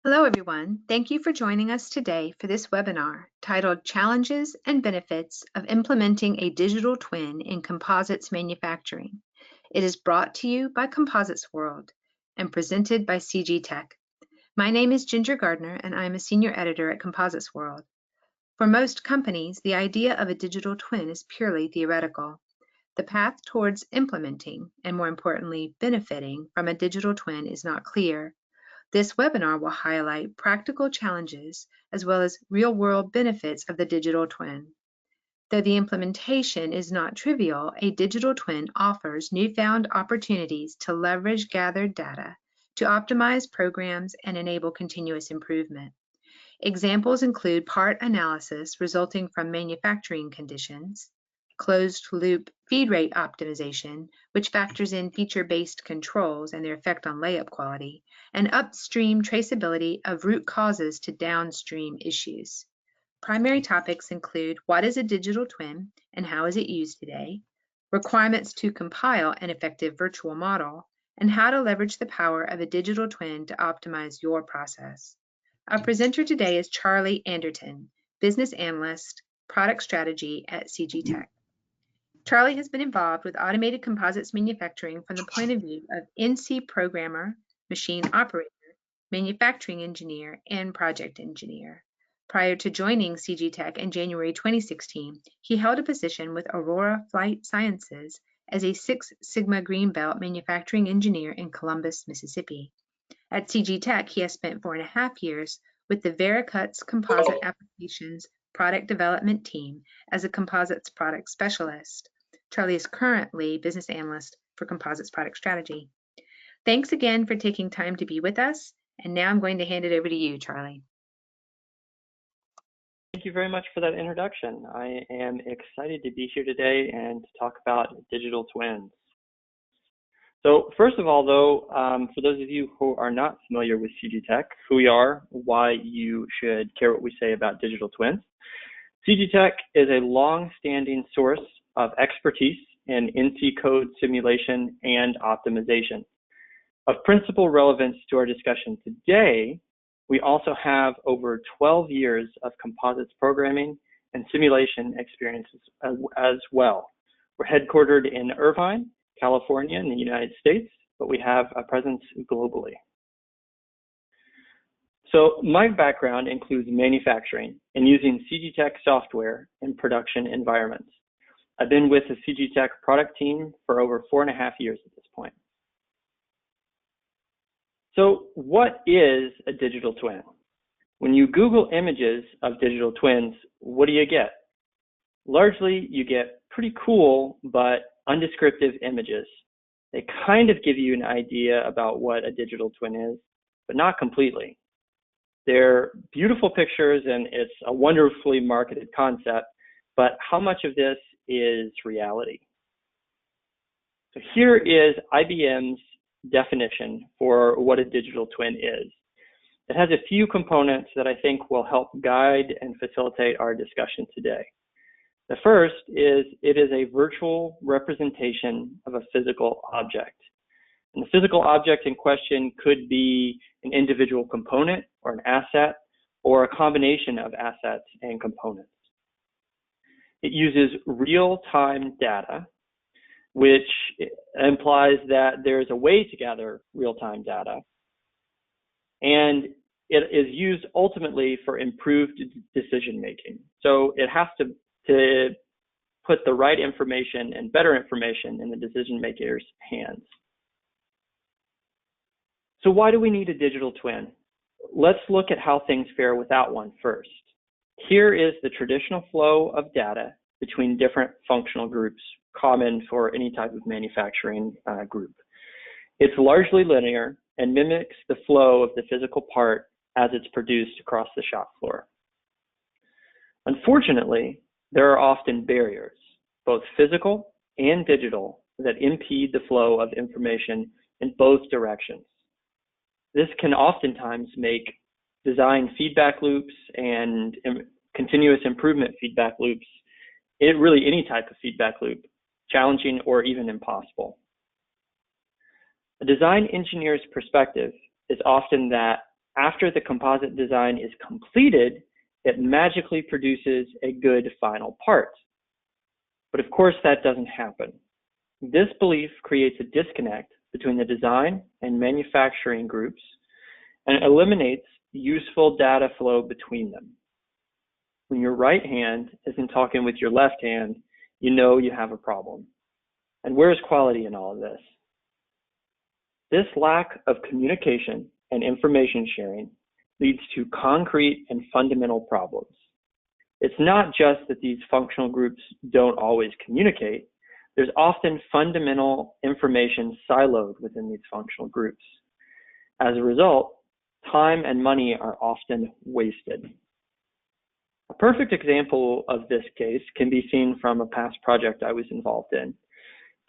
Hello, everyone. Thank you for joining us today for this webinar titled Challenges and Benefits of Implementing a Digital Twin in Composites Manufacturing. It is brought to you by Composites World and presented by Cgtech. My name is Ginger Gardner, and I'm a senior editor at Composites World. For most companies, the idea of a digital twin is purely theoretical. The path towards implementing, and more importantly, benefiting from a digital twin is not clear. This webinar will highlight practical challenges as well as real-world benefits of the digital twin. Though the implementation is not trivial, a digital twin offers newfound opportunities to leverage gathered data to optimize programs and enable continuous improvement. Examples include part analysis resulting from manufacturing conditions, closed-loop feed rate optimization, which factors in feature-based controls and their effect on layup quality, and upstream traceability of root causes to downstream issues. Primary topics include what is a digital twin and how is it used today, requirements to compile an effective virtual model, and how to leverage the power of a digital twin to optimize your process. Our presenter today is Charlie Anderton, Business Analyst, Product Strategy at Cgtech. Charlie has been involved with automated composites manufacturing from the point of view of NC programmer, machine operator, manufacturing engineer, and project engineer. Prior to joining Cgtech in January 2016, he held a position with Aurora Flight Sciences as a Six Sigma Green Belt manufacturing engineer in Columbus, Mississippi. At Cgtech, he has spent 4.5 years with the Vericut's Composite Applications Product Development Team as a composites product specialist. Charlie is currently business analyst for Composites Product Strategy. Thanks again for taking time to be with us. And now I'm going to hand it over to you, Charlie. Thank you very much for that introduction. I am excited to be here today and to talk about digital twins. So first of all, though, for those of you who are not familiar with Cgtech, who we are, why you should care what we say about digital twins. Cgtech is a long-standing source of expertise in NC code simulation and optimization. Of principal relevance to our discussion today, we also have over 12 years of composites programming and simulation experiences as well. We're headquartered in Irvine, California in the United States, but we have a presence globally. So my background includes manufacturing and using Cgtech software in production environments. I've been with the Cgtech product team for over 4.5 years at this point. So what is a digital twin? When you Google images of digital twins, what do you get? Largely, you get pretty cool but undescriptive images. They kind of give you an idea about what a digital twin is, but not completely. They're beautiful pictures and it's a wonderfully marketed concept, but how much of this is reality? So here is IBM's definition for what a digital twin is. It has a few components that I think will help guide and facilitate our discussion today. The first is it is a virtual representation of a physical object. And the physical object in question could be an individual component or an asset or a combination of assets and components. It uses real-time data, which implies that there's a way to gather real-time data. And it is used ultimately for improved decision-making. So it has to put the right information and better information in the decision-maker's hands. So why do we need a digital twin? Let's look at how things fare without one first. Here is the traditional flow of data between different functional groups, common for any type of manufacturing group. It's largely linear and mimics the flow of the physical part as it's produced across the shop floor. Unfortunately, there are often barriers, both physical and digital, that impede the flow of information in both directions. This can oftentimes make design feedback loops and continuous improvement feedback loops, really any type of feedback loop, challenging or even impossible. A design engineer's perspective is often that after the composite design is completed, it magically produces a good final part. But of course, that doesn't happen. This belief creates a disconnect between the design and manufacturing groups and eliminates useful data flow between them. When your right hand isn't talking with your left hand, you know you have a problem. And where's quality in all of this? This lack of communication and information sharing leads to concrete and fundamental problems. It's not just that these functional groups don't always communicate. There's often fundamental information siloed within these functional groups. As a result, time and money are often wasted. A perfect example of this case can be seen from a past project I was involved in.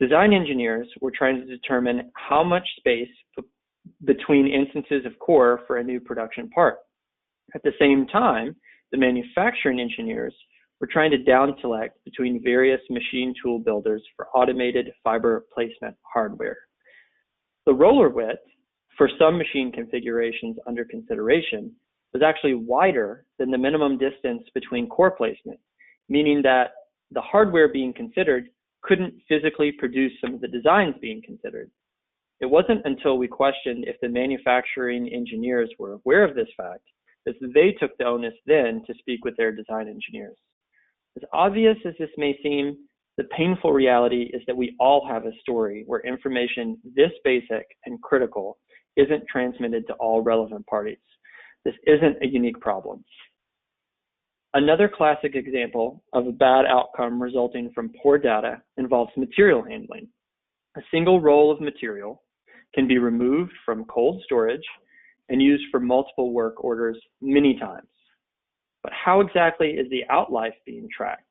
Design engineers were trying to determine how much space between instances of core for a new production part. At the same time, the manufacturing engineers were trying to down select between various machine tool builders for automated fiber placement hardware. The roller width for some machine configurations under consideration was actually wider than the minimum distance between core placement, meaning that the hardware being considered couldn't physically produce some of the designs being considered. It wasn't until we questioned if the manufacturing engineers were aware of this fact that they took the onus then to speak with their design engineers. As obvious as this may seem, the painful reality is that we all have a story where information this basic and critical isn't transmitted to all relevant parties. This isn't a unique problem. Another classic example of a bad outcome resulting from poor data involves material handling. A single roll of material can be removed from cold storage and used for multiple work orders many times. But how exactly is the outlife being tracked?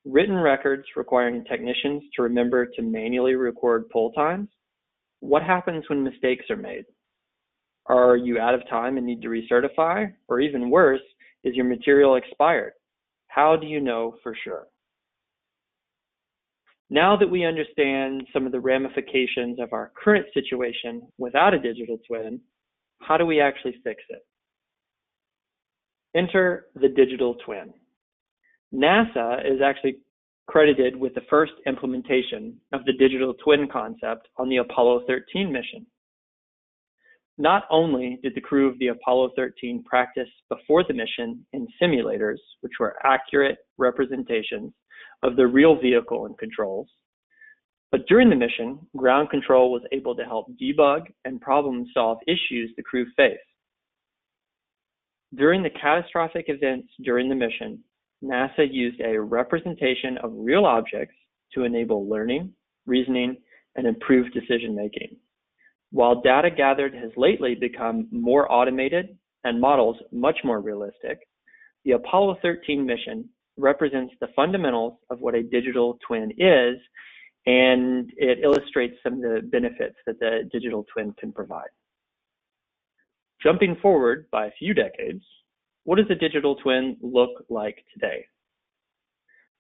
Written records requiring technicians to remember to manually record pull times? What happens when mistakes are made? Are you out of time and need to recertify? Or even worse, is your material expired? How do you know for sure? Now that we understand some of the ramifications of our current situation without a digital twin, how do we actually fix it? Enter the digital twin. NASA is actually credited with the first implementation of the digital twin concept on the Apollo 13 mission. Not only did the crew of the Apollo 13 practice before the mission in simulators, which were accurate representations of the real vehicle and controls, but during the mission, ground control was able to help debug and problem solve issues the crew faced. During the catastrophic events during the mission, NASA used a representation of real objects to enable learning, reasoning, and improved decision-making. While data gathered has lately become more automated and models much more realistic, the Apollo 13 mission represents the fundamentals of what a digital twin is, and it illustrates some of the benefits that the digital twin can provide. Jumping forward by a few decades, what does a digital twin look like today?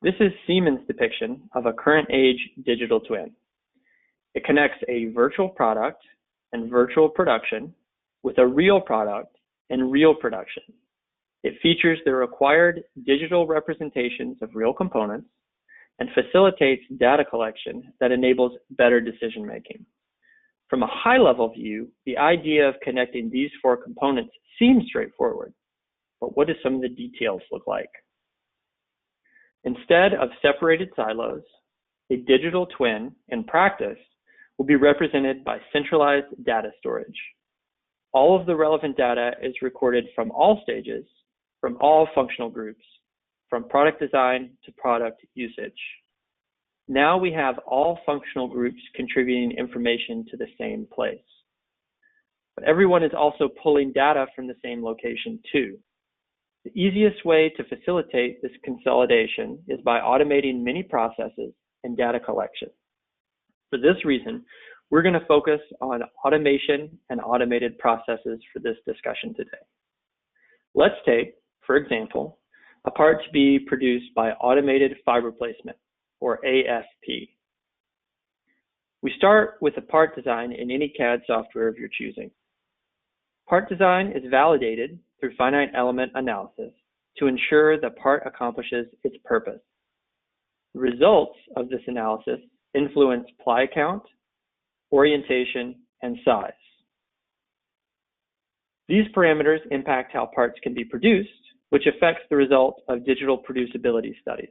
This is Siemens' depiction of a current age digital twin. It connects a virtual product and virtual production with a real product and real production. It features the required digital representations of real components and facilitates data collection that enables better decision making. From a high-level view, the idea of connecting these four components seems straightforward, but what do some of the details look like? Instead of separated silos, a digital twin in practice will be represented by centralized data storage. All of the relevant data is recorded from all stages, from all functional groups, from product design to product usage. Now we have all functional groups contributing information to the same place. But everyone is also pulling data from the same location too. The easiest way to facilitate this consolidation is by automating many processes and data collection. For this reason, we're going to focus on automation and automated processes for this discussion today. Let's take, for example, a part to be produced by automated fiber placement, or AFP. We start with a part design in any CAD software of your choosing. Part design is validated through finite element analysis to ensure the part accomplishes its purpose. The results of this analysis influence ply count, orientation, and size. These parameters impact how parts can be produced, which affects the result of digital producibility studies.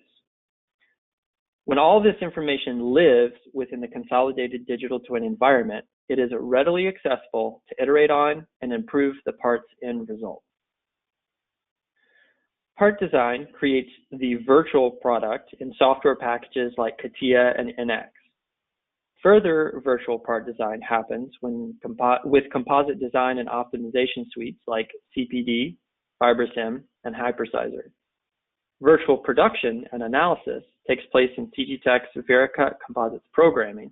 When all of this information lives within the consolidated digital twin environment, it is readily accessible to iterate on and improve the part's end result. Part design creates the virtual product in software packages like CATIA and NX. Further virtual part design happens with composite design and optimization suites like CPD, FiberSim, and Hypersizer. Virtual production and analysis takes place in Cgtech's Vericut Composites programming.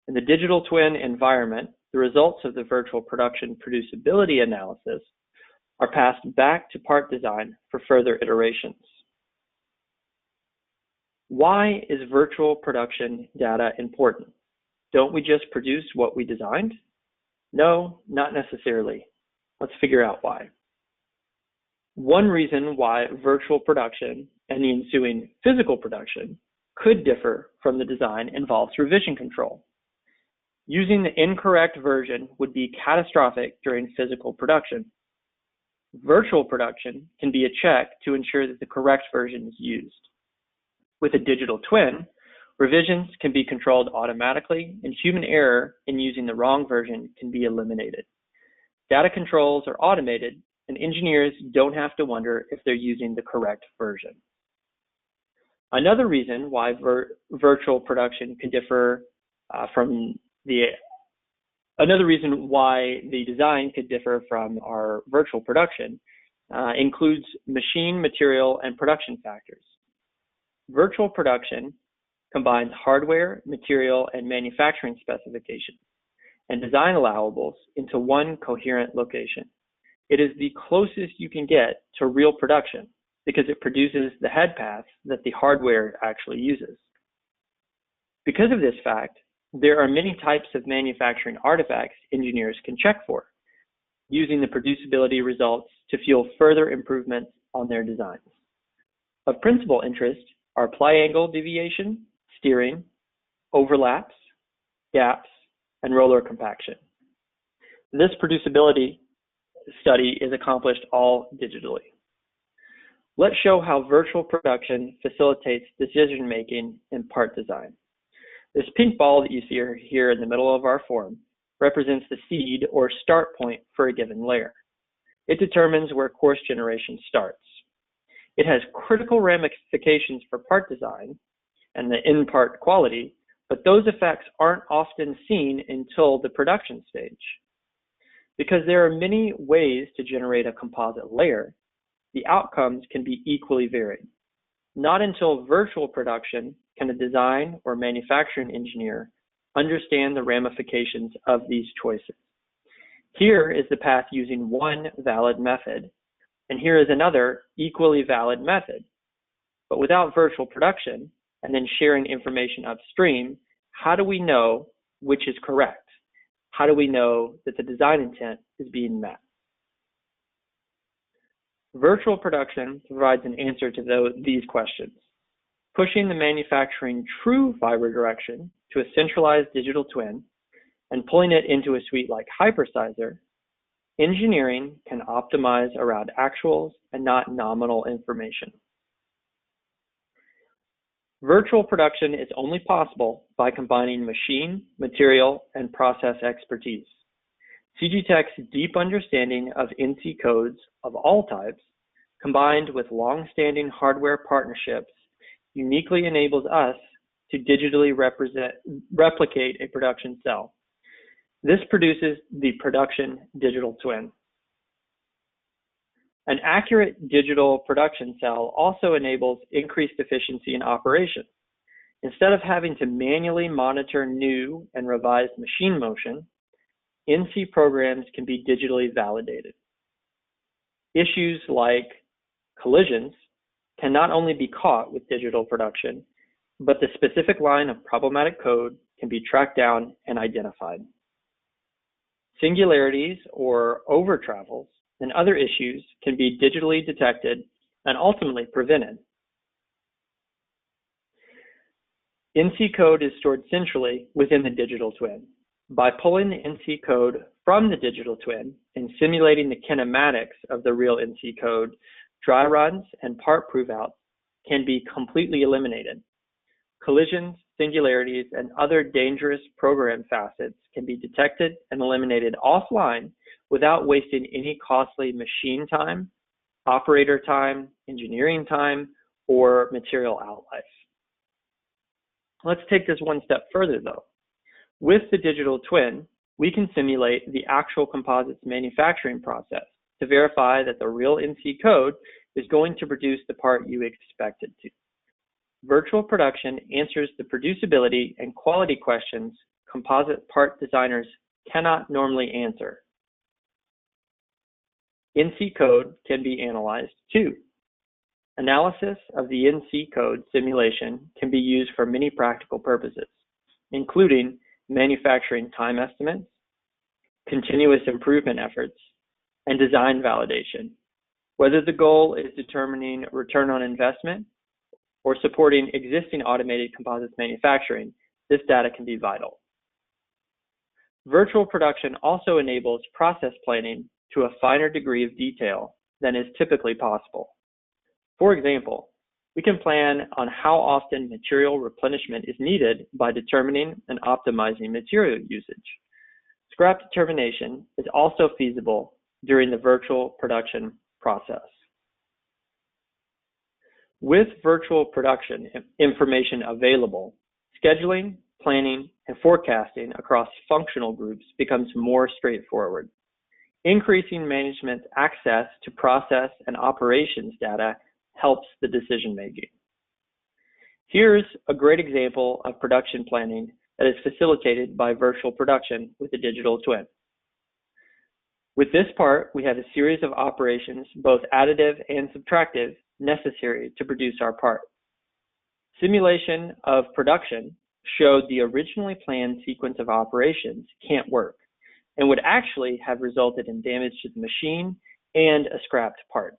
In the digital twin environment, the results of the virtual production producibility analysis are passed back to part design for further iterations. Why is virtual production data important? Don't we just produce what we designed? No, not necessarily. Let's figure out why. One reason why virtual production and the ensuing physical production could differ from the design involves revision control. Using the incorrect version would be catastrophic during physical production. Virtual production can be a check to ensure that the correct version is used. With a digital twin, revisions can be controlled automatically, and human error in using the wrong version can be eliminated. Data controls are automated, and engineers don't have to wonder if they're using the correct version. Another reason why virtual production can differ Another reason why the design could differ from our virtual production includes machine, material, and production factors. Virtual production combines hardware, material, and manufacturing specifications and design allowables into one coherent location. It is the closest you can get to real production because it produces the head paths that the hardware actually uses. Because of this fact, there are many types of manufacturing artifacts engineers can check for, using the producibility results to fuel further improvements on their designs. Of principal interest are ply angle deviation, steering, overlaps, gaps, and roller compaction. This producibility study is accomplished all digitally. Let's show how virtual production facilitates decision-making in part design. This pink ball that you see here in the middle of our form represents the seed or start point for a given layer. It determines where course generation starts. It has critical ramifications for part design and the end part quality, but those effects aren't often seen until the production stage. Because there are many ways to generate a composite layer, the outcomes can be equally varied. Not until virtual production can a design or manufacturing engineer understand the ramifications of these choices. Here is the path using one valid method, and here is another equally valid method. But without virtual production and then sharing information upstream, how do we know which is correct? How do we know that the design intent is being met? Virtual production provides an answer to these questions, pushing the manufacturing true fiber direction to a centralized digital twin and pulling it into a suite like Hypersizer. Engineering can optimize around actuals and not nominal information. Virtual production is only possible by combining machine, material, and process expertise. Cgtech's deep understanding of NC codes of all types, combined with long-standing hardware partnerships, uniquely enables us to digitally replicate a production cell. This produces the production digital twin. An accurate digital production cell also enables increased efficiency in operation. Instead of having to manually monitor new and revised machine motion, NC programs can be digitally validated. Issues like collisions can not only be caught with digital production, but the specific line of problematic code can be tracked down and identified. Singularities or over travels and other issues can be digitally detected and ultimately prevented. NC code is stored centrally within the digital twin. By pulling the NC code from the digital twin and simulating the kinematics of the real NC code, dry runs and part prove-outs can be completely eliminated. Collisions, singularities, and other dangerous program facets can be detected and eliminated offline without wasting any costly machine time, operator time, engineering time, or material outlife. Let's take this one step further though. With the digital twin, we can simulate the actual composites manufacturing process to verify that the real NC code is going to produce the part you expect it to. Virtual production answers the producibility and quality questions composite part designers cannot normally answer. NC code can be analyzed too. Analysis of the NC code simulation can be used for many practical purposes, including manufacturing time estimates, continuous improvement efforts, and design validation. Whether the goal is determining return on investment or supporting existing automated composites manufacturing, this data can be vital. Virtual production also enables process planning to a finer degree of detail than is typically possible. For example, we can plan on how often material replenishment is needed by determining and optimizing material usage. Scrap determination is also feasible during the virtual production process. With virtual production information available, scheduling, planning, and forecasting across functional groups becomes more straightforward. Increasing management's access to process and operations data helps the decision making. Here's a great example of production planning that is facilitated by virtual production with a digital twin. With this part, we have a series of operations, both additive and subtractive, necessary to produce our part. Simulation of production showed the originally planned sequence of operations can't work and would actually have resulted in damage to the machine and a scrapped part.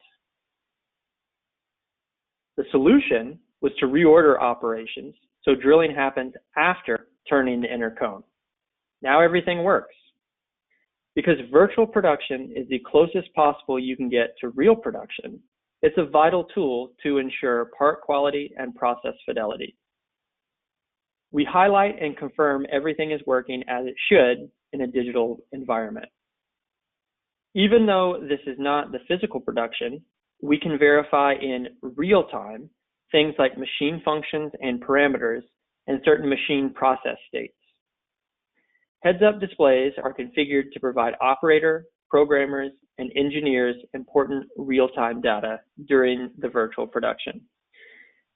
The solution was to reorder operations so drilling happens after turning the inner cone. Now everything works. Because virtual production is the closest possible you can get to real production, it's a vital tool to ensure part quality and process fidelity. We highlight and confirm everything is working as it should in a digital environment. Even though this is not the physical production, we can verify in real time things like machine functions and parameters and certain machine process states. Heads-up displays are configured to provide operator, programmers, and engineers important real-time data during the virtual production.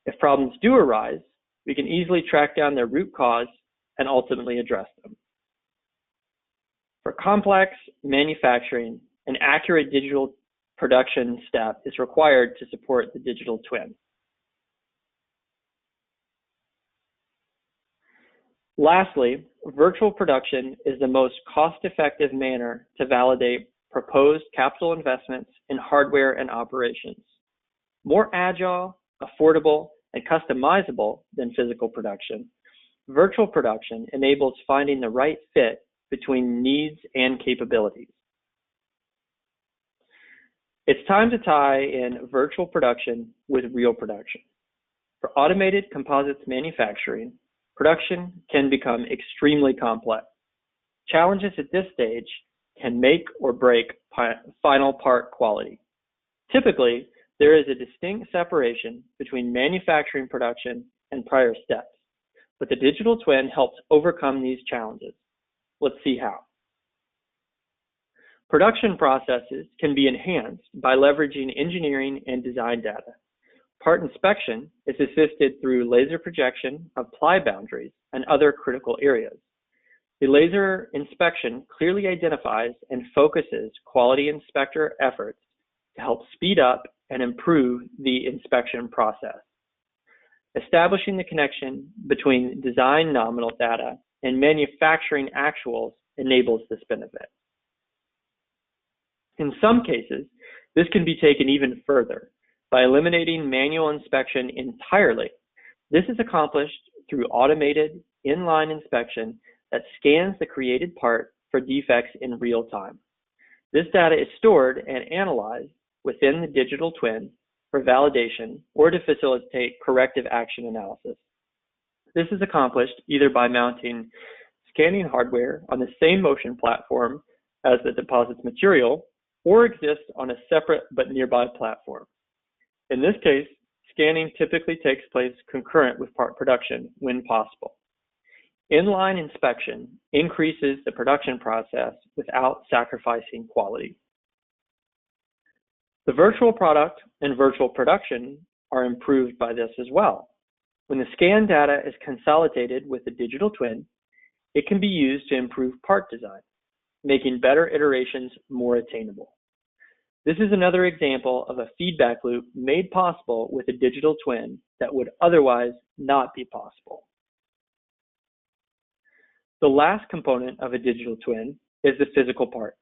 If problems do arise, we can easily track down their root cause and ultimately address them. For complex manufacturing, an accurate digital production step is required to support the digital twin. Lastly, virtual production is the most cost-effective manner to validate proposed capital investments in hardware and operations. More agile, affordable, and customizable than physical production, virtual production enables finding the right fit between needs and capabilities. It's time to tie in virtual production with real production. For automated composites manufacturing, production can become extremely complex. Challenges at this stage can make or break final part quality. Typically, there is a distinct separation between manufacturing production and prior steps, but the digital twin helps overcome these challenges. Let's see how. Production processes can be enhanced by leveraging engineering and design data. Part inspection is assisted through laser projection of ply boundaries and other critical areas. The laser inspection clearly identifies and focuses quality inspector efforts to help speed up and improve the inspection process. Establishing the connection between design nominal data and manufacturing actuals enables this benefit. In some cases, this can be taken even further by eliminating manual inspection entirely. This is accomplished through automated inline inspection that scans the created part for defects in real time. This data is stored and analyzed within the digital twin for validation or to facilitate corrective action analysis. This is accomplished either by mounting scanning hardware on the same motion platform as the deposit's material or exists on a separate but nearby platform. In this case, scanning typically takes place concurrent with part production when possible. Inline inspection increases the production process without sacrificing quality. The virtual product and virtual production are improved by this as well. When the scan data is consolidated with the digital twin, it can be used to improve part design, making better iterations more attainable. This is another example of a feedback loop made possible with a digital twin that would otherwise not be possible. The last component of a digital twin is the physical part.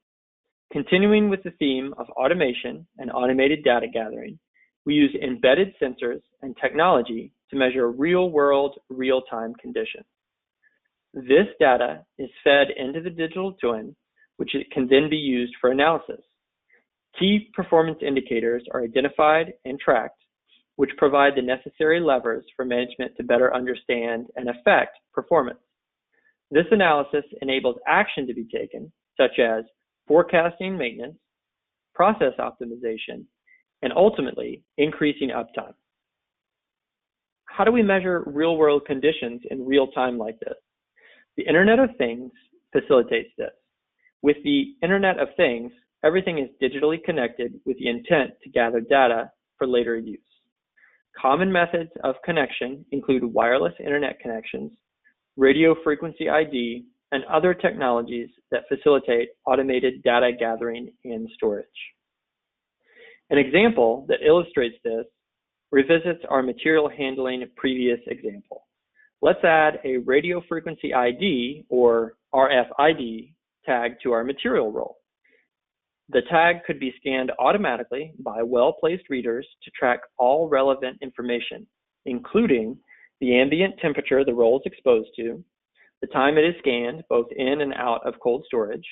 Continuing with the theme of automation and automated data gathering, we use embedded sensors and technology to measure real-world, real-time conditions. This data is fed into the digital twin, which can then be used for analysis. Key performance indicators are identified and tracked, which provide the necessary levers for management to better understand and affect performance. This analysis enables action to be taken, such as forecasting maintenance, process optimization, and ultimately increasing uptime. How do we measure real-world conditions in real time like this? The Internet of Things facilitates this. With the Internet of Things, everything is digitally connected with the intent to gather data for later use. Common methods of connection include wireless internet connections, radio frequency ID, and other technologies that facilitate automated data gathering and storage. An example that illustrates this revisits our material handling previous example. Let's add a radio frequency ID or RFID tag to our material roll. The tag could be scanned automatically by well-placed readers to track all relevant information, including the ambient temperature the roll is exposed to, the time it is scanned both in and out of cold storage,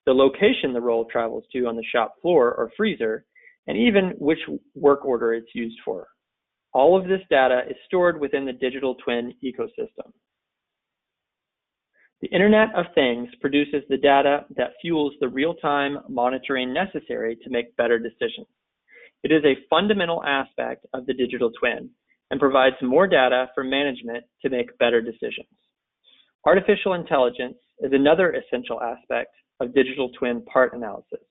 the location the roll travels to on the shop floor or freezer, and even which work order it's used for. All of this data is stored within the digital twin ecosystem. The Internet of Things produces the data that fuels the real-time monitoring necessary to make better decisions. It is a fundamental aspect of the digital twin and provides more data for management to make better decisions. Artificial intelligence is another essential aspect of digital twin part analysis.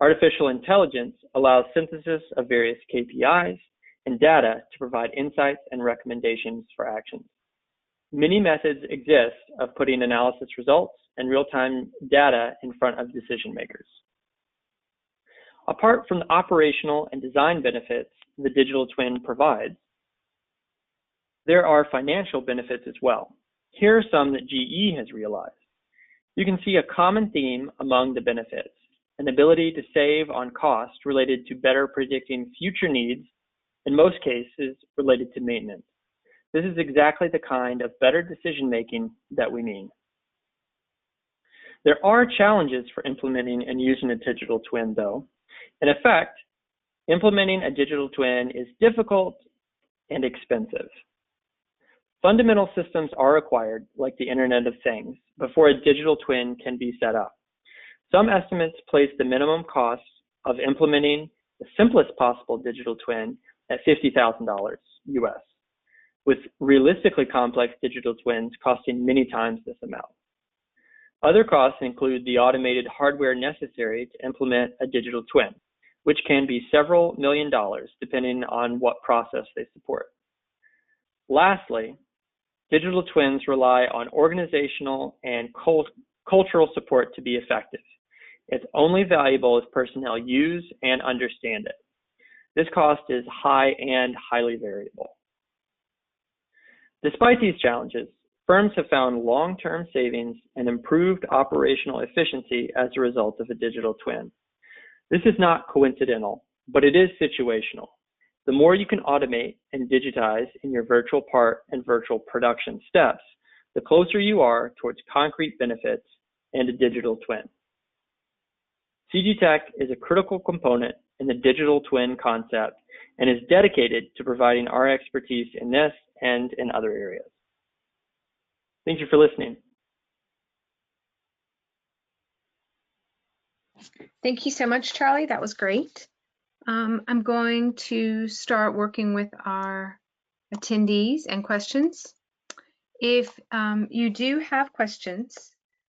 Artificial intelligence allows synthesis of various KPIs and data to provide insights and recommendations for actions. Many methods exist of putting analysis results and real-time data in front of decision makers. Apart from the operational and design benefits the digital twin provides, there are financial benefits as well. Here are some that GE has realized. You can see a common theme among the benefits, an ability to save on cost related to better predicting future needs, in most cases related to maintenance. This is exactly the kind of better decision-making that we mean. There are challenges for implementing and using a digital twin, though. In effect, implementing a digital twin is difficult and expensive. Fundamental systems are required, like the Internet of Things, before a digital twin can be set up. Some estimates place the minimum cost of implementing the simplest possible digital twin at $50,000 US, with realistically complex digital twins costing many times this amount. Other costs include the automated hardware necessary to implement a digital twin, which can be several $million depending on what process they support. Lastly, digital twins rely on organizational and cultural support to be effective. It's only valuable if personnel use and understand it. This cost is high and highly variable. Despite these challenges, firms have found long-term savings and improved operational efficiency as a result of a digital twin. This is not coincidental, but it is situational. The more you can automate and digitize in your virtual part and virtual production steps, the closer you are towards concrete benefits and a digital twin. Cgtech is a critical component in the digital twin concept and is dedicated to providing our expertise in this and in other areas. Thank you for listening. Thank you so much, Charlie. That was great. I'm going to start working with our attendees and questions. If you do have questions,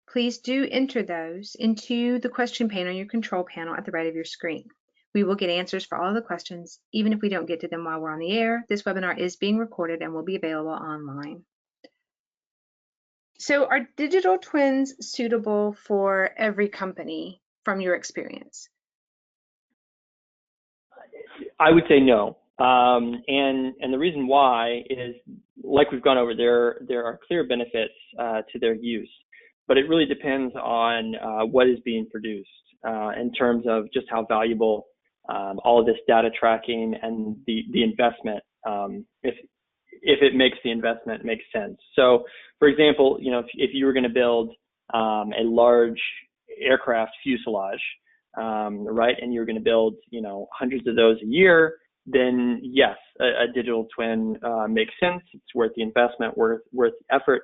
please do enter those into the question pane on your control panel at the right of your screen. We will get answers for all of the questions, even if we don't get to them while we're on the air. This webinar is being recorded and will be available online. So are digital twins suitable for every company from your experience? I would say no. And the reason why is, like we've gone over, there are clear benefits to their use, but it really depends on what is being produced in terms of just how valuable all of this data tracking and the investment, if it makes the investment make sense. So, for example, if you were going to build a large aircraft fuselage, right, and you're going to build hundreds of those a year, then yes, a digital twin makes sense. It's worth the investment, worth the effort.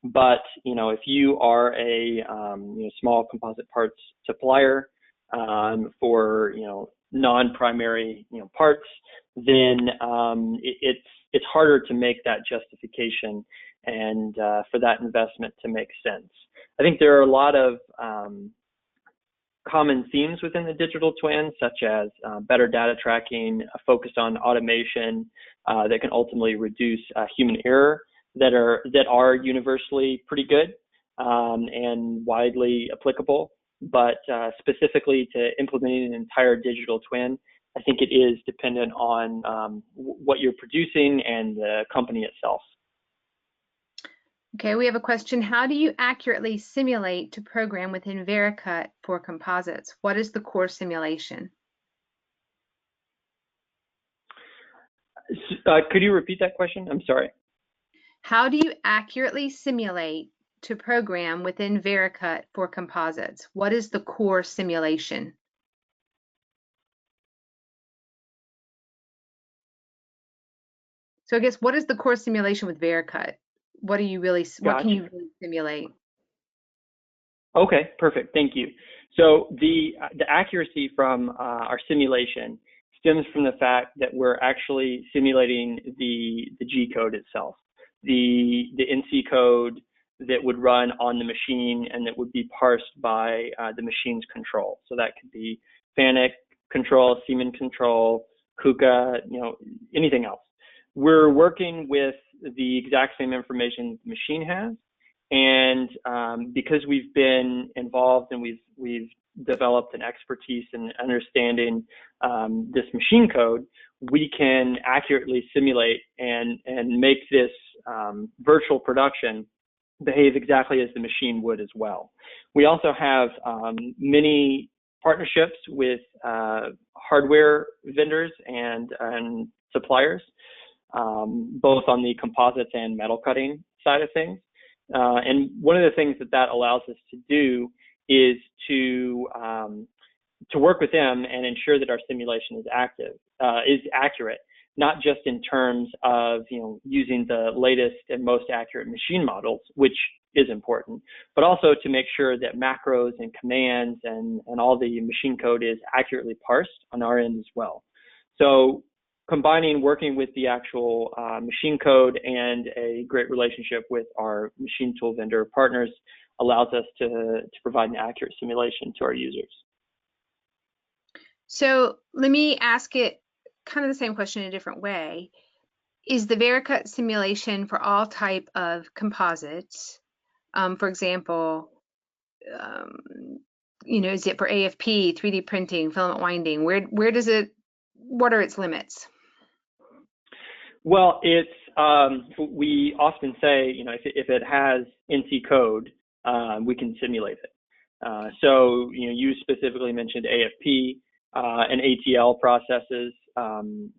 But if you are a small composite parts supplier for non-primary parts, then it's harder to make that justification and for that investment to make sense. I think there are a lot of common themes within the digital twin, such as better data tracking, a focus on automation that can ultimately reduce human error, that are universally pretty good and widely applicable. But specifically to implementing an entire digital twin, I think it is dependent on what you're producing and the company itself. Okay, we have a question. How do you accurately simulate to program within Vericut for composites? What is the core simulation? Could you repeat that question? I'm sorry. How do you accurately simulate to program within Vericut for composites? What is the core simulation? So I guess, what is the core simulation with Vericut? What can you really simulate? Okay, perfect. Thank you. So the accuracy from our simulation stems from the fact that we're actually simulating the G code itself, the NC code that would run on the machine and that would be parsed by the machine's control. So that could be FANUC control, Siemens control, KUKA, anything else. We're working with the exact same information the machine has, and because we've been involved and we've developed an expertise in understanding this machine code, we can accurately simulate and make this virtual production behave exactly as the machine would as well. We also have many partnerships with hardware vendors and suppliers, both on the composites and metal cutting side of things. And one of the things that allows us to do is to work with them and ensure that our simulation is accurate, not just in terms of using the latest and most accurate machine models, which is important, but also to make sure that macros and commands and all the machine code is accurately parsed on our end as well. So combining working with the actual machine code and a great relationship with our machine tool vendor partners allows us to provide an accurate simulation to our users. So let me ask it kind of the same question in a different way. Is the Vericut simulation for all type of composites? For example, is it for AFP, 3D printing, filament winding? What are its limits? Well, we often say, if it has NC code, we can simulate it. So, you specifically mentioned AFP. and ATL processes.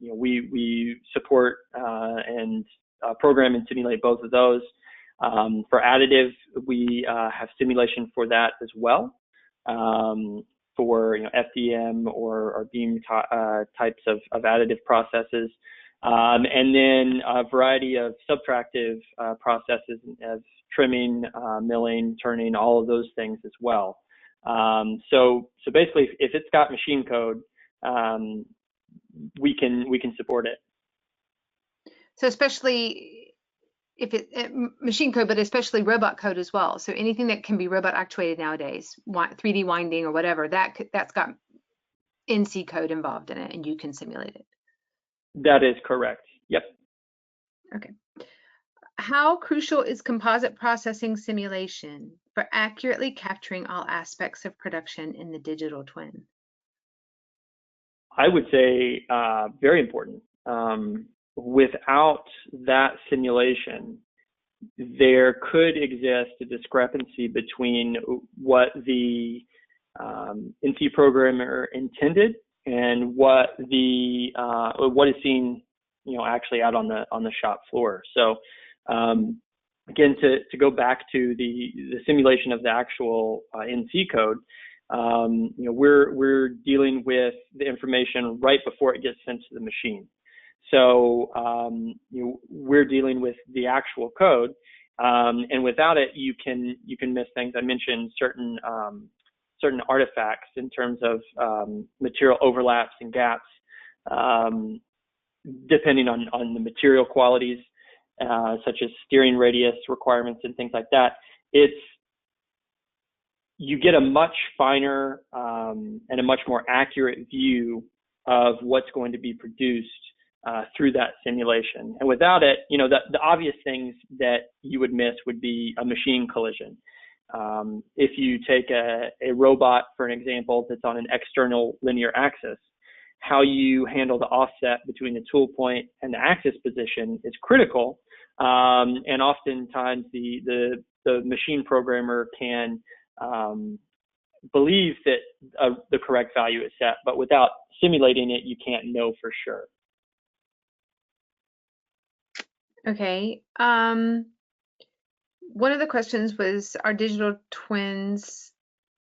We support and program and simulate both of those. For additive, we have simulation for that as well, for FDM or beam types of additive processes, and then a variety of subtractive processes as trimming, milling, turning, all of those things as well. So basically, if it's got machine code, we can support it. So especially if machine code, but especially robot code as well. So anything that can be robot actuated nowadays, 3D winding or whatever, that's got NC code involved in it, and you can simulate it. That is correct. Yep. Okay. How crucial is composite processing simulation for accurately capturing all aspects of production in the digital twin? I would say very important. Without that simulation, there could exist a discrepancy between what the NC programmer intended and what is seen, actually out on the shop floor. So again, to go back to the simulation of the actual NC code, we're dealing with the information right before it gets sent to the machine. So we're dealing with the actual code, and without it, you can miss things. I mentioned certain artifacts in terms of material overlaps and gaps, depending on the material qualities, such as steering radius requirements and things like that. You get a much finer and a much more accurate view of what's going to be produced through that simulation. And without it, the obvious things that you would miss would be a machine collision. If you take a robot, for an example, that's on an external linear axis, how you handle the offset between the tool point and the axis position is critical. And oftentimes the machine programmer can believe that the correct value is set, but without simulating it, you can't know for sure. Okay. One of the questions was, are digital twins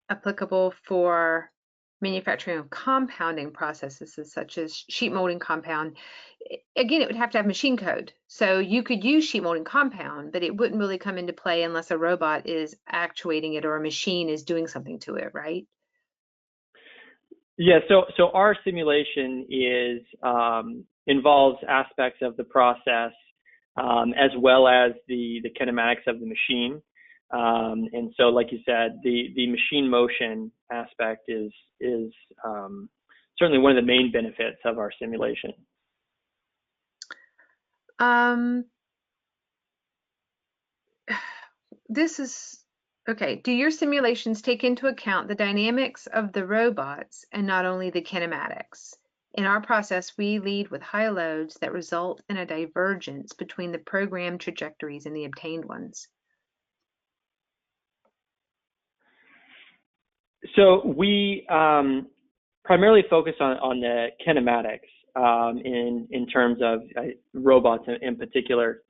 applicable for manufacturing of compounding processes such as sheet molding compound? Again, it would have to have machine code. So you could use sheet molding compound, but it wouldn't really come into play unless a robot is actuating it or a machine is doing something to it, right? Yeah, so our simulation involves aspects of the process, as well as the kinematics of the machine. And so, like you said, the machine motion aspect is certainly one of the main benefits of our simulation. This is okay. Do your simulations take into account the dynamics of the robots and not only the kinematics? In our process, we lead with high loads that result in a divergence between the programmed trajectories and the obtained ones. So we primarily focus on the kinematics in terms of robots in particular.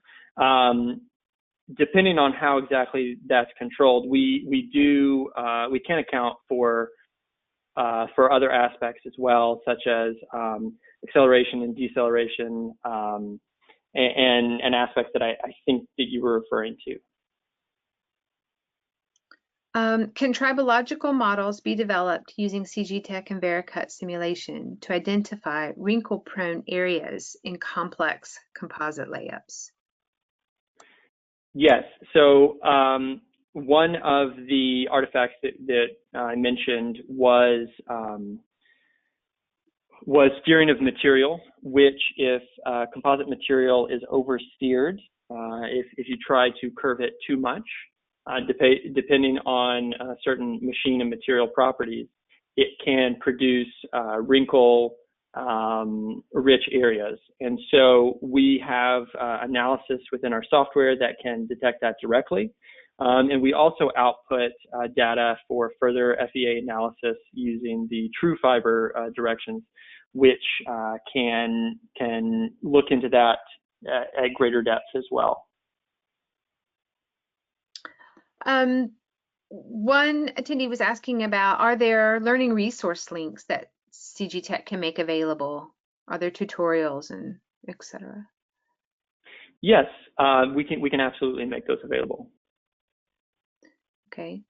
Depending on how exactly that's controlled, we can account for other aspects as well, such as acceleration and deceleration, and aspects that I think that you were referring to. Can tribological models be developed using Cgtech and Vericut simulation to identify wrinkle-prone areas in complex composite layups? Yes. So one of the artifacts that I mentioned was steering of material, which if composite material is oversteered, if you try to curve it too much, depending on certain machine and material properties, it can produce wrinkle rich areas. And so we have analysis within our software that can detect that directly. And we also output data for further FEA analysis using the true fiber directions, which can look into that at greater depth as well. One attendee was asking about, are there learning resource links that Cgtech can make available? Are there tutorials and etc.? Yes, we can absolutely make those available. Okay.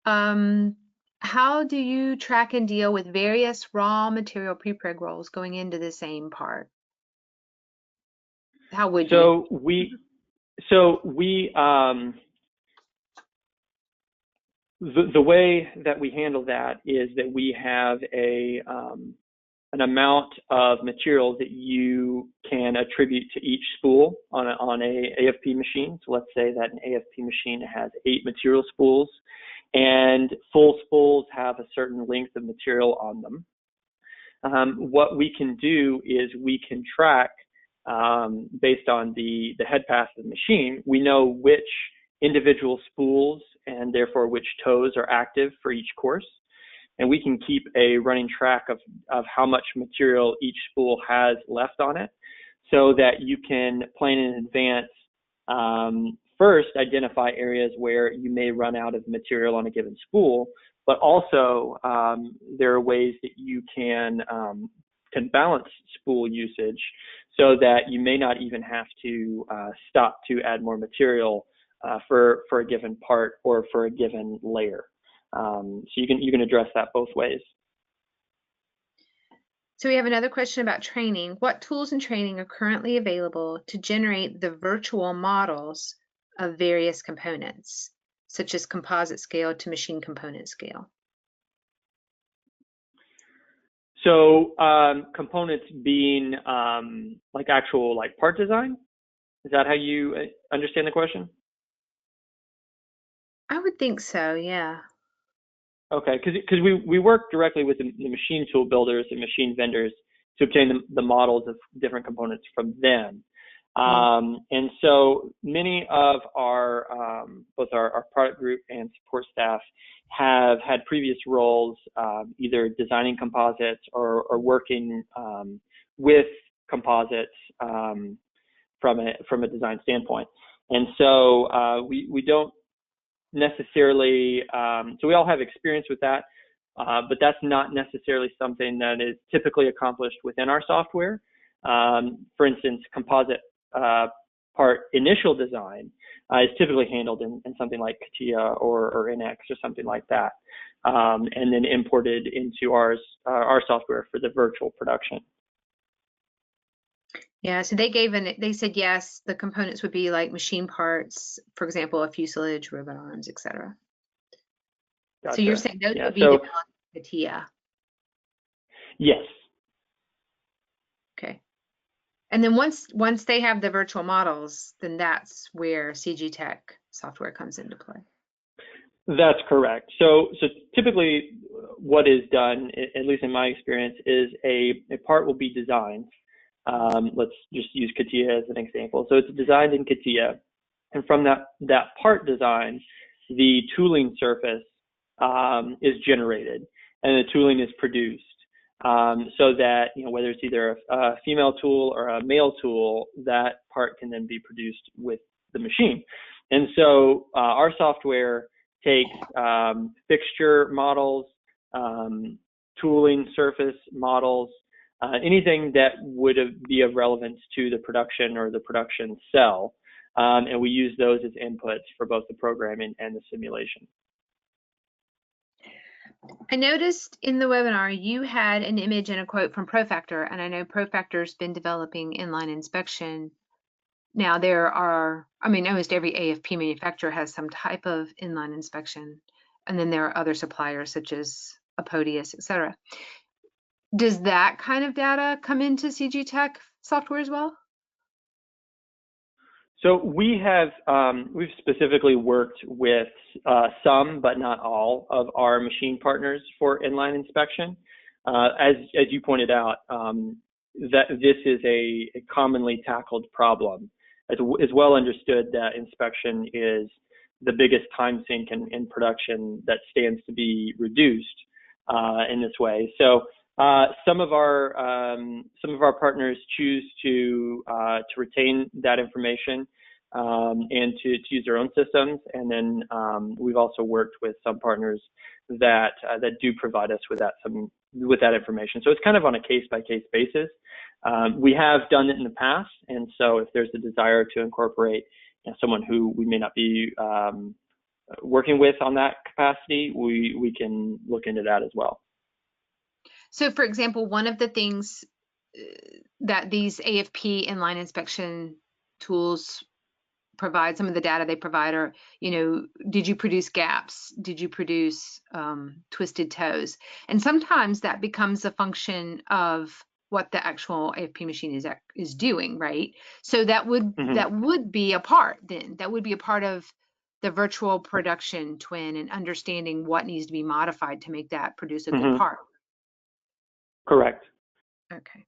How do you track and deal with various raw material prepreg roles going into the same part? How would you? The way that we handle that is that we have an amount of material that you can attribute to each spool on a AFP machine. So let's say that an AFP machine has 8 material spools, and full spools have a certain length of material on them. What we can do is we can track, based on the head path of the machine, we know which individual spools and therefore which toes are active for each course. And we can keep a running track of how much material each spool has left on it, so that you can plan in advance. First, identify areas where you may run out of material on a given spool, but also there are ways that you can balance spool usage so that you may not even have to stop to add more material for a given part or for a given layer. So you can address that both ways. So we have another question about training. What tools and training are currently available to generate the virtual models of various components, such as composite scale to machine component scale? So components being like actual part design? Is that how you understand the question? I would think so, yeah. Okay, because we work directly with the machine tool builders and machine vendors to obtain the models of different components from them. And so many of our, both our product group and support staff have had previous roles, either designing composites or working with composites from a design standpoint. And so we don't necessarily, so we all have experience with that, but that's not necessarily something that is typically accomplished within our software. For instance, composite part initial design is typically handled in something like CATIA or NX or something like that, and then imported into our software for the virtual production. Yeah, so they said yes, the components would be like machine parts, for example, a fuselage, robot arms, etc. Gotcha. So you're saying those would be developed in CATIA? Yes. Okay. And then once they have the virtual models, then that's where Cgtech software comes into play. That's correct. So typically what is done, at least in my experience, is a part will be designed. Let's just use CATIA as an example. So it's designed in CATIA, and from that part design, the tooling surface is generated, and the tooling is produced, so that whether it's either a female tool or a male tool, that part can then be produced with the machine. And so our software takes fixture models, tooling surface models, anything that would be of relevance to the production or the production cell, and we use those as inputs for both the programming and the simulation. I noticed in the webinar you had an image and a quote from ProFactor, and I know ProFactor's been developing inline inspection. Now almost every AFP manufacturer has some type of inline inspection, and then there are other suppliers such as Apodius, etc. Does that kind of data come into Cgtech software as well? So we've specifically worked with some, but not all, of our machine partners for inline inspection. As you pointed out, that this is a commonly tackled problem. It's well understood that inspection is the biggest time sink in production that stands to be reduced in this way. So some of our partners choose to retain that information and to use their own systems. And then we've also worked with some partners that do provide us with that information. So it's kind of on a case-by-case basis. We have done it in the past, and so if there's a desire to incorporate someone who we may not be working with on that capacity, we can look into that as well. So, for example, one of the things that these AFP inline inspection tools provide, some of the data they provide are, did you produce gaps? Did you produce twisted toes? And sometimes that becomes a function of what the actual AFP machine is doing, right? So that would be a part then. That would be a part of the virtual production twin and understanding what needs to be modified to make that produce a good part. Correct. Okay.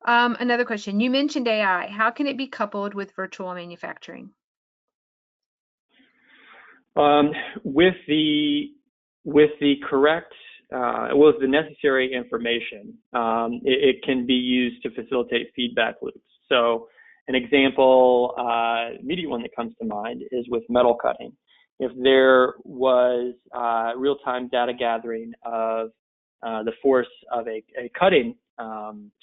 Another question. You mentioned AI. How can it be coupled with virtual manufacturing? With the correct, with the necessary information, it can be used to facilitate feedback loops. So an example, immediate one that comes to mind is with metal cutting. If there was real-time data gathering of the force of a cutting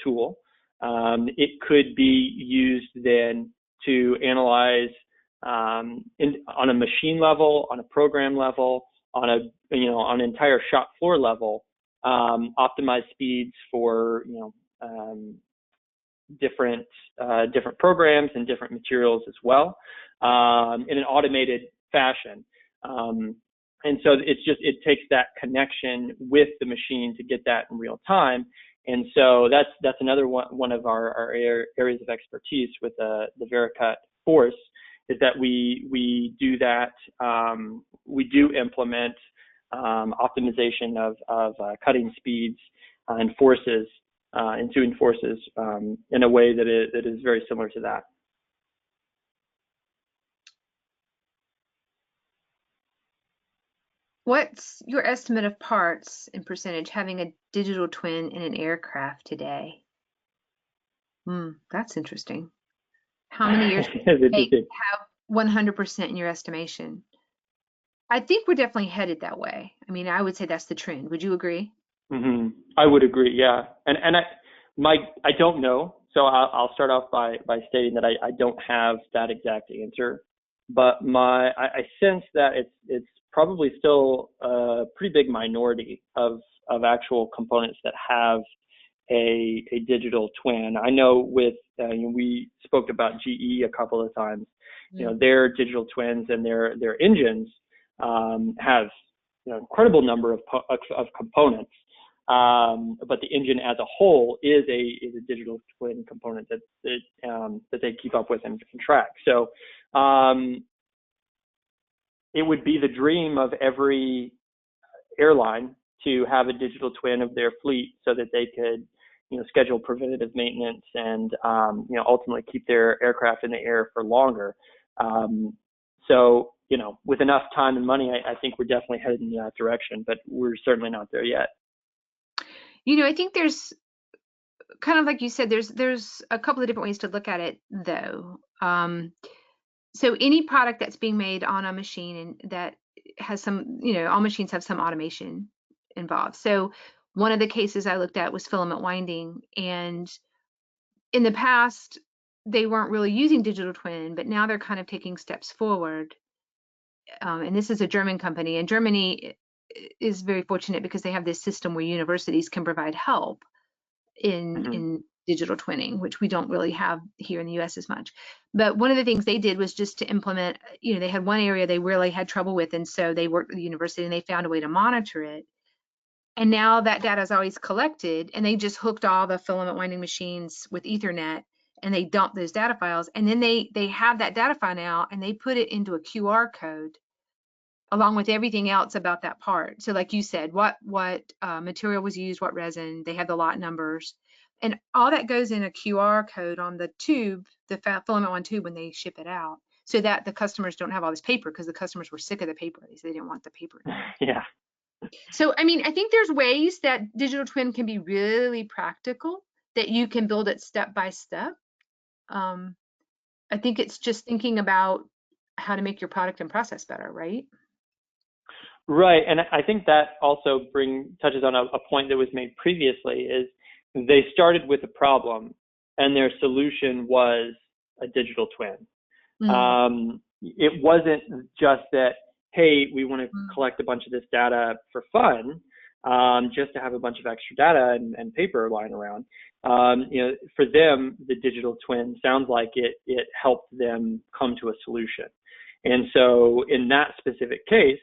tool, it could be used then to analyze on a machine level, on a program level, on an entire shop floor level, optimize speeds for different programs and different materials as well, in an automated fashion. And so it takes that connection with the machine to get that in real time. And so that's another one of our areas of expertise with the Vericut force, is that we do that. We do implement optimization of cutting speeds and forces, ensuing forces, in a way that is very similar to that. What's your estimate of parts in percentage having a digital twin in an aircraft today? That's interesting. How many years would it take to have 100% in your estimation? I think we're definitely headed that way. I mean, I would say that's the trend. Would you agree? I would agree, yeah. And I don't know. So I'll start off by stating that I don't have that exact answer, but I sense that it's probably still a pretty big minority of actual components that have a digital twin. I know with we spoke about GE a couple of times. Their digital twins and their engines have incredible number of components, but the engine as a whole is a digital twin component that they keep up with and track. So it would be the dream of every airline to have a digital twin of their fleet so that they could schedule preventative maintenance and ultimately keep their aircraft in the air for longer. So with enough time and money, I think we're definitely headed in that direction, but we're certainly not there yet. I think there's kind of like you said, there's a couple of different ways to look at it though. So any product that's being made on a machine and that has some, all machines have some automation involved. So one of the cases I looked at was filament winding, and in the past they weren't really using digital twin, but now they're kind of taking steps forward. And this is a German company, and Germany is very fortunate because they have this system where universities can provide help in digital twinning, which we don't really have here in the US as much. But one of the things they did was just to implement, they had one area they really had trouble with, and so they worked with the university and they found a way to monitor it. And now that data is always collected, and they just hooked all the filament winding machines with Ethernet, and they dump those data files, and then they have that data file now, and they put it into a QR code along with everything else about that part. So like you said, what material was used, what resin, they have the lot numbers, and all that goes in a QR code on the tube, the filament one tube when they ship it out. so that the customers don't have all this paper, because the customers were sick of the paper. They didn't want the paper anymore. Yeah. So, I mean, I think there's ways that digital twin can be really practical, that you can build it step by step. I think it's just thinking about how to make your product and process better, right? Right, and I think that also touches on a point that was made previously, is they started with a problem and their solution was a digital twin. It wasn't just that, hey, we want to collect a bunch of this data for fun, just to have a bunch of extra data and paper lying around. For them, the digital twin sounds like it helped them come to a solution. And so in that specific case,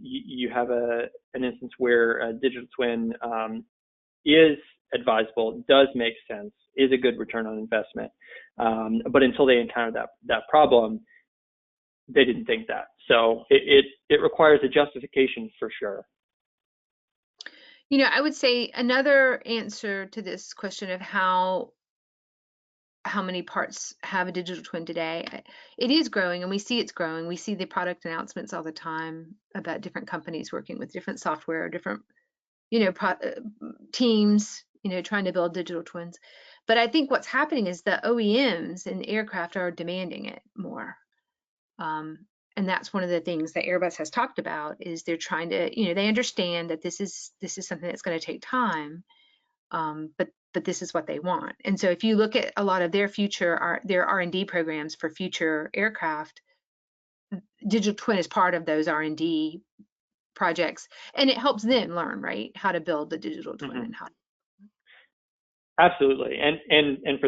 you have an instance where a digital twin is advisable, does make sense, is a good return on investment. But until they encountered that problem, they didn't think that. So it requires a justification for sure. I would say another answer to this question of how many parts have a digital twin today, it is growing, and we see it's growing. We see the product announcements all the time about different companies working with different software, different teams, trying to build digital twins. But I think what's happening is the OEMs in aircraft are demanding it more. And that's one of the things that Airbus has talked about, is they're trying to, they understand that this is something that's going to take time, but this is what they want. And so if you look at a lot of their their R&D programs for future aircraft, digital twin is part of those R&D projects, and it helps them learn, right, how to build the digital twin. And how. Absolutely, and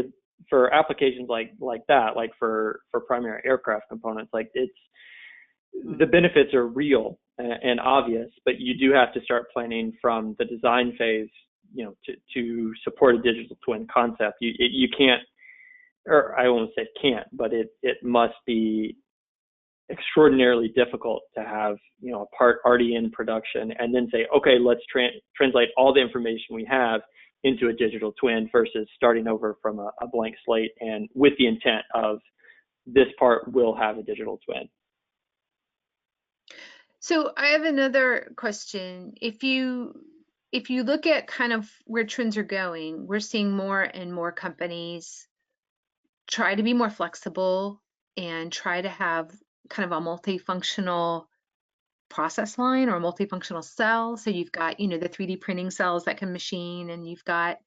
for applications like that, like for primary aircraft components, like the benefits are real and obvious, but you do have to start planning from the design phase, to support a digital twin concept. You can't, or I won't say can't, but it must be extraordinarily difficult to have a part already in production and then say, okay, let's translate all the information we have into a digital twin, versus starting over from a blank slate and with the intent of this part will have a digital twin. So I have another question. If you look at kind of where trends are going, we're seeing more and more companies try to be more flexible and try to have kind of a multifunctional process line or a multifunctional cell. So you've got, the 3D printing cells that can machine, and you've got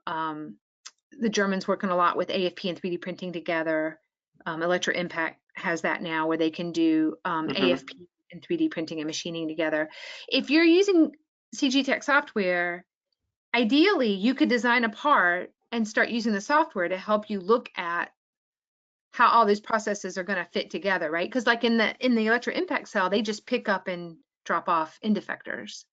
the Germans working a lot with AFP and 3D printing together. Electro Impact has that now, where they can do AFP and 3D printing and machining together. If you're using Cgtech software, ideally you could design a part and start using the software to help you look at how all these processes are going to fit together, right? Because like in the Electro Impact cell, they just pick up and drop off end effectors.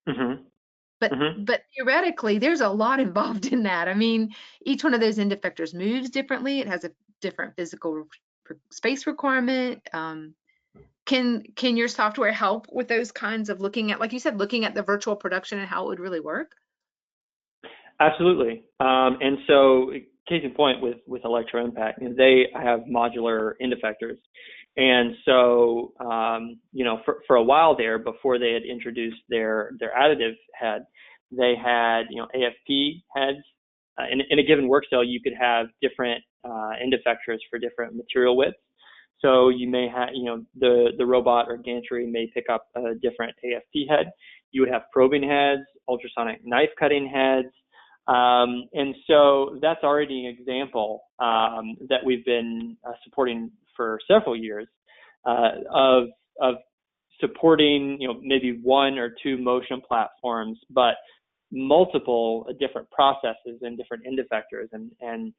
But theoretically, there's a lot involved in that. I mean, each one of those end effectors moves differently. It has a different physical space requirement. Can your software help with those kinds of looking at, like you said, looking at the virtual production and how it would really work? Absolutely. And so, case in point with Electro Impact, they have modular end effectors. And so, for a while there, before they had introduced their additive head, they had, AFP heads. In a given work cell, you could have different end effectors for different material widths. So you may have, the robot or gantry may pick up a different AFP head. You would have probing heads, ultrasonic knife cutting heads. And so that's already an example that we've been supporting for several years of supporting, maybe one or two motion platforms, but multiple different processes and different end effectors. And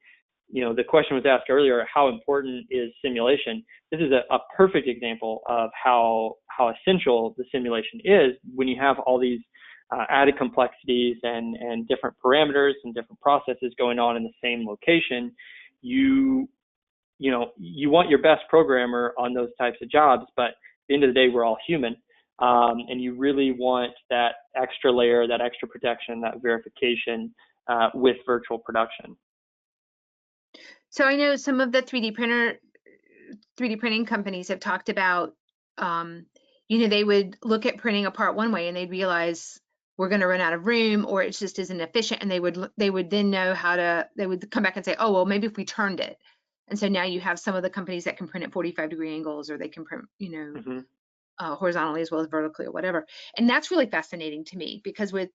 the question was asked earlier, how important is simulation? This is a perfect example of how essential the simulation is when you have all these added complexities and different parameters and different processes going on in the same location. You want your best programmer on those types of jobs, but at the end of the day, we're all human. And you really want that extra layer, that extra protection, that verification with virtual production. So I know some of the 3D printer 3D printing companies have talked about, they would look at printing a part one way and they'd realize we're going to run out of room or it just isn't efficient. And they would then know they would come back and say, oh, well, maybe if we turned it. And so now you have some of the companies that can print at 45-degree angles, or they can print, Mhm. horizontally as well as vertically or whatever. And that's really fascinating to me because with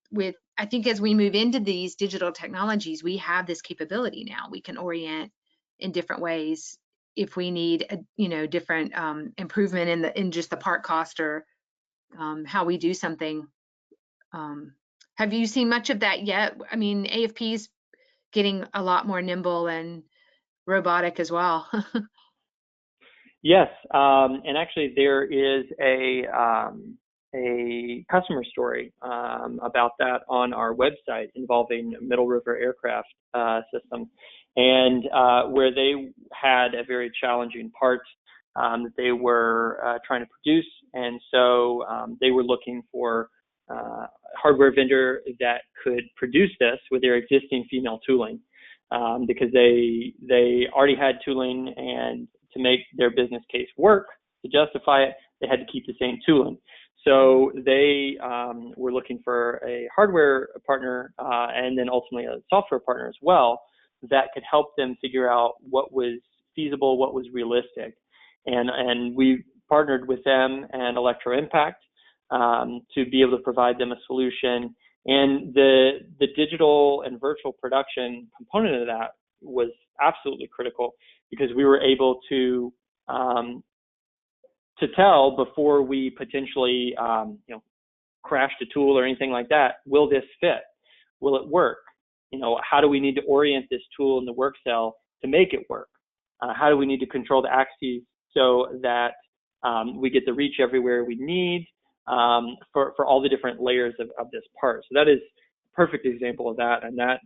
I think as we move into these digital technologies, we have this capability now. We can orient in different ways if we need a different improvement in just the part cost or how we do something. Have you seen much of that yet? I mean, AFP's getting a lot more nimble and robotic as well. Yes, and actually there is a customer story about that on our website involving Middle River Aircraft System, and where they had a very challenging part that they were trying to produce, and so they were looking for a hardware vendor that could produce this with their existing female tooling, because they already had tooling, and to make their business case work, to justify it, they had to keep the same tooling. So they were looking for a hardware partner and then ultimately a software partner as well that could help them figure out what was feasible, what was realistic. And we partnered with them and Electro Impact to be able to provide them a solution. And the digital and virtual production component of that was absolutely critical, because we were able to tell before we potentially crashed a tool or anything like that, will this fit? Will it work? How do we need to orient this tool in the work cell to make it work? How do we need to control the axes so that we get the reach everywhere we need for all the different layers of this part? So that is a perfect example of that, and that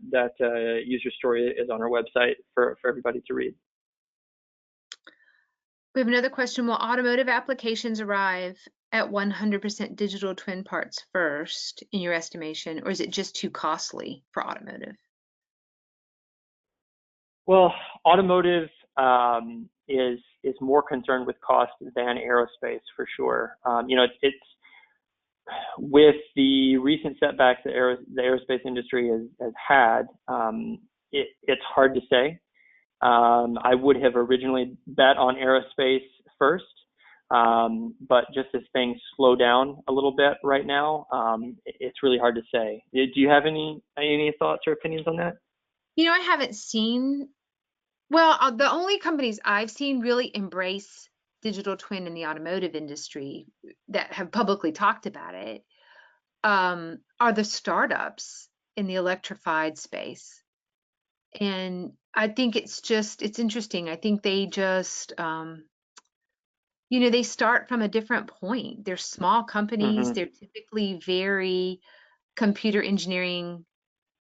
user story is on our website for everybody to read. We have another question. Will automotive applications arrive at 100% digital twin parts first, in your estimation, or is it just too costly for automotive? Well, automotive is more concerned with cost than aerospace for sure. It's with the recent setbacks that the aerospace industry has had. It's hard to say. I would have originally bet on aerospace first, but just as things slow down a little bit right now, it's really hard to say. Do you have any thoughts or opinions on that? I haven't seen, the only companies I've seen really embrace digital twin in the automotive industry that have publicly talked about it are the startups in the electrified space. And I think it's interesting. I think they just, they start from a different point. They're small companies. Mm-hmm. They're typically very computer engineering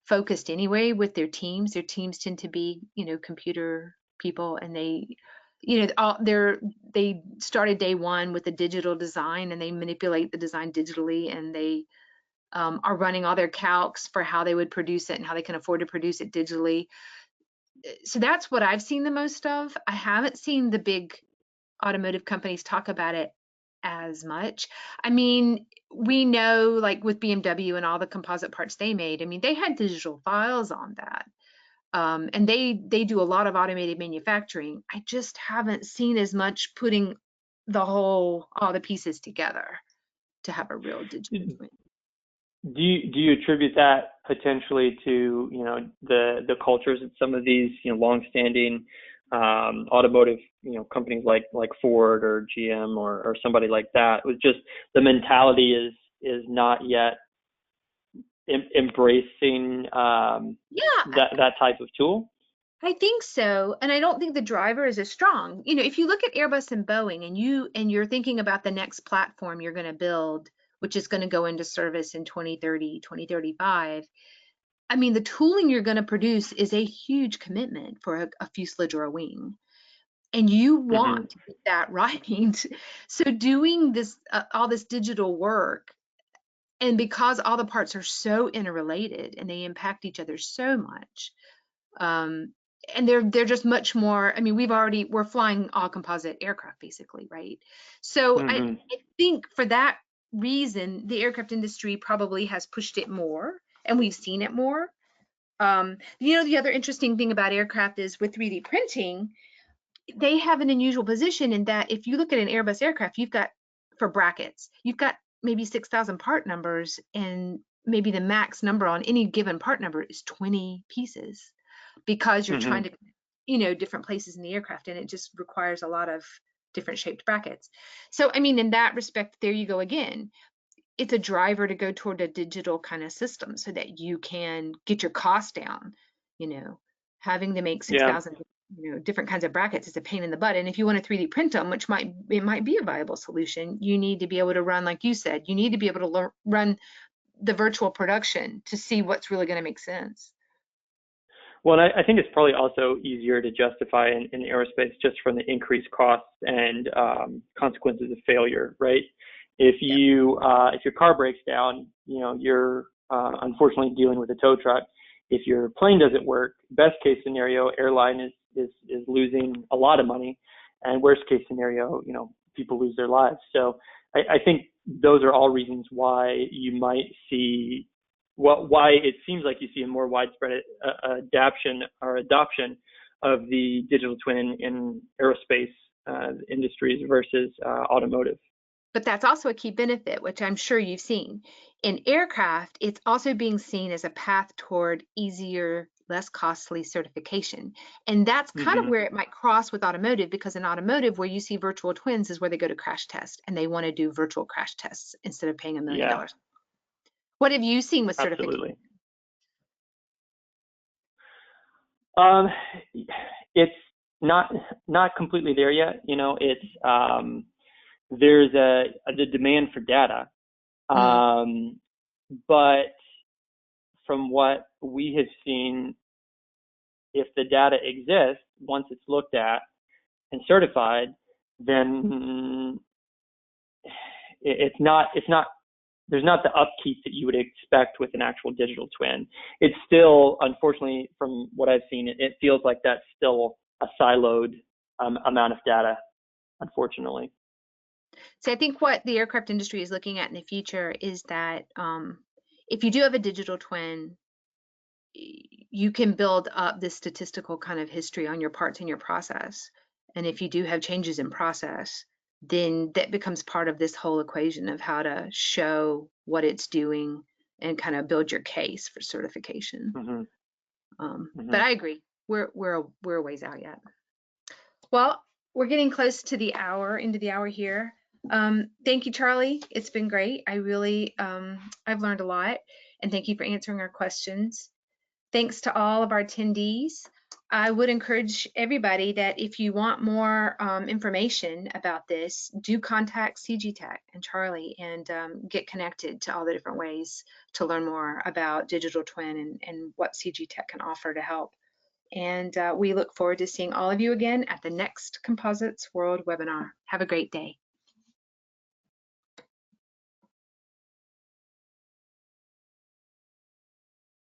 focused anyway with their teams. Their teams tend to be, computer people, and they, they started day one with a digital design, and they manipulate the design digitally, and they are running all their calcs for how they would produce it and how they can afford to produce it digitally. So that's what I've seen the most of. I haven't seen the big automotive companies talk about it as much. I mean, we know, like with BMW and all the composite parts they made, I mean, they had digital files on that. And they do a lot of automated manufacturing. I just haven't seen as much putting all the pieces together to have a real digital twin. Do you attribute that potentially to the cultures of some of these long-standing automotive companies like Ford or GM or somebody like that? It was just the mentality is not yet embracing that type of tool? I think so, and I don't think the driver is as strong. If you look at Airbus and Boeing, and you're thinking about the next platform you're going to build, which is going to go into service in 2030, 2035, I mean, the tooling you're going to produce is a huge commitment for a fuselage or a wing, and you want to get that right. So doing this, all this digital work, and because all the parts are so interrelated and they impact each other so much, and they're just much more. I mean, we're flying all composite aircraft basically, right? So Hmm. I think for that reason, the aircraft industry probably has pushed it more, and we've seen it more. The other interesting thing about aircraft is with 3D printing, they have an unusual position in that if you look at an Airbus aircraft, for brackets, you've got maybe 6,000 part numbers, and maybe the max number on any given part number is 20 pieces, because you're trying Hmm. to, different places in the aircraft, and it just requires a lot of different shaped brackets. So, I mean, in that respect, there you go again. It's a driver to go toward a digital kind of system so that you can get your cost down. You know, having to make Yeah. 6,000, different kinds of brackets is a pain in the butt. And if you want to 3D print them, it might be a viable solution, you need to be able to run, like you said, you need to be able to run the virtual production to see what's really going to make sense. Well, and I think it's probably also easier to justify in aerospace just from the increased costs and consequences of failure, right? If Yeah. your car breaks down, you're unfortunately dealing with a tow truck. If your plane doesn't work, best case scenario, airline is losing a lot of money, and worst case scenario, people lose their lives. So I think those are all reasons why you might see why it seems like you see a more widespread adoption of the digital twin in aerospace industries versus automotive. But that's also a key benefit, which I'm sure you've seen. In aircraft, it's also being seen as a path toward easier, less costly certification. And that's kind of Hmm. where it might cross with automotive, because in automotive, where you see virtual twins is where they go to crash test, and they want to do virtual crash tests instead of paying $1 million. Yeah, What have you seen with certification? absolutely. Um, it's not completely there yet. It's there's the demand for data, Mm. um, but from what we have seen, if the data exists, once it's looked at and certified, then it's not there's not the upkeep that you would expect with an actual digital twin. It's still, unfortunately, from what I've seen, it feels like that's still a siloed amount of data, unfortunately. So I think what the aircraft industry is looking at in the future is that if you do have a digital twin, you can build up this statistical kind of history on your parts in your process. And if you do have changes in process, then that becomes part of this whole equation of how to show what it's doing and kind of build your case for certification. Hmm. But Hmm. I agree, we're a ways out yet. Well, we're getting close to the hour, into the hour here. Thank you, Charlie. It's been great. I really, I've learned a lot, and thank you for answering our questions. Thanks to all of our attendees. I would encourage everybody that if you want more information about this, do contact Cgtech and Charlie, and get connected to all the different ways to learn more about digital twin and what Cgtech can offer to help. And we look forward to seeing all of you again at the next Composites World webinar. Have a great day.